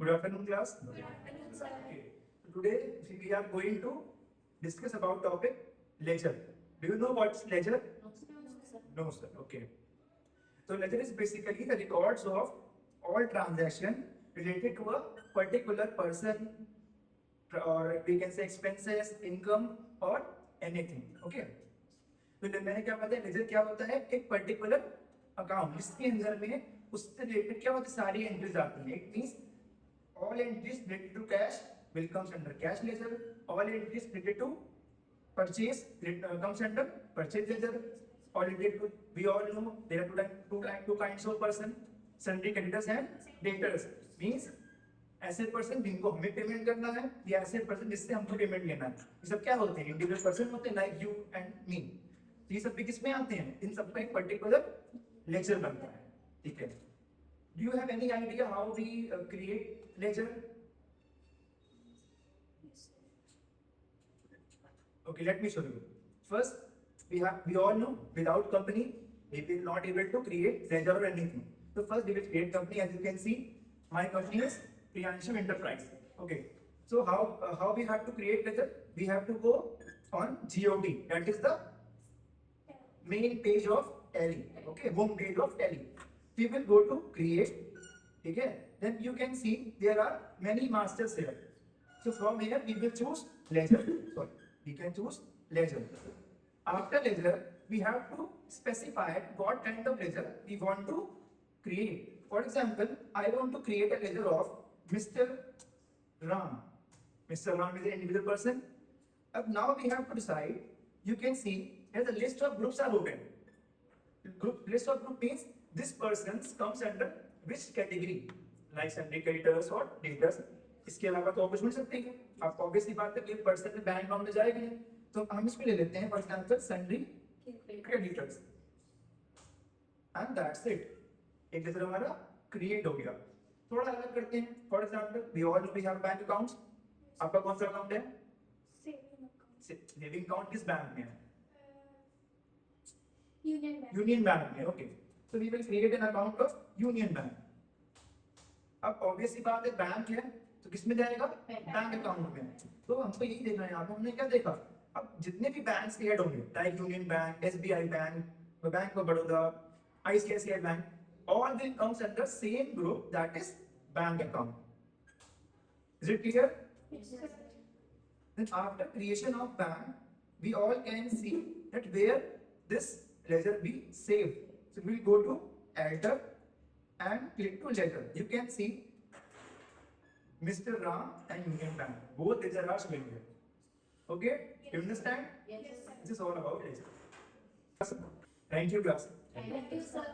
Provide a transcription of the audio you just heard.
Good afternoon, class. Good afternoon, sir. Okay. So today we are going to discuss about topic ledger. Do you know what's ledger? No, sir. No, sir. Okay. So ledger is basically the records of all transaction related to a particular person, or we can say expenses, income, or anything. Okay. तो मैंने क्या बताया, laser क्या होता है? एक particular account जिसके अंदर में उससे रिलेटेड क्या होती है, सारी एंट्रीज आती हैं. It means all entries related to cash will comes under cash ledger. All entries related to purchase comes under purchase ledger. All related to, we all know there are two kinds of person: sundry creditors and debtors. Means ऐसे person जिनको हमें payment करना है या ऐसे person जिससे हमको payment लेना है. ये सब क्या होते हैं? इंडिविजुअल पर्सन होते हैं, लाइक यू एंड मी. ये सब भी किसमें आते हैं? इन सब का एक पर्टिकुलर लेजर बनता है. ठीक है. Do you have any idea how we create ledger? Okay, let me show you. First, we all know without company we will not able to create ledger or anything. So first we will create company. As you can see, my company is Priyanshu Enterprise. Okay. So how we have to create ledger? We have to go on GOT. That is the main page of Tally. Okay, home page of Tally. We will go to create. Okay, then you can see there are many masters here. So from here we will choose ledger. Sorry, we can choose ledger. After ledger, we have to specify what kind of ledger we want to create. For example, I want to create a ledger of Mr. Ram. Mr. Ram is an individual person. Now we have to decide. You can see here the list of groups are open. List of group means this person comes under which category, like sundry creditors or debtors. इसके अलावा तो और कुछ मिल सकते हैं. आप obviously बात है कि पर्सन में बैंक अकाउंट में जाएगा नहीं, तो हम इसमें ले लेते हैं for example sundry creditors and that's it. एक लेजर हमारा क्रिएट हो गया. थोड़ा अलग करते हैं. For example we all know we have bank accounts. आपका कौन सा अकाउंट है? Saving account. किस बैंक में है? यूनियन बैंक में. Okay. So we will create an account of Union Bank. अब ऑब्वियसली बात है बैंक है तो किसमें जाएगा? बैंक अकाउंट में. तो हमको यही देखना है. यहाँ पे हमने क्या देखा? अब जितने भी बैंक्स के हेड होंगे, like union bank, SBI bank, bank of Baroda, ICICI bank, all will comes under same group, that is bank account. Is it clear? Yes, sir. Then after creation of bank, we all can see that where this ledger be saved. So we will go to Alter and click to ledger. You can see Mr. Ram and Union Bank. Both ledger are showing here. Okay? You understand? Yes, sir. This is all about ledger. Thank you, class. Thank you, sir.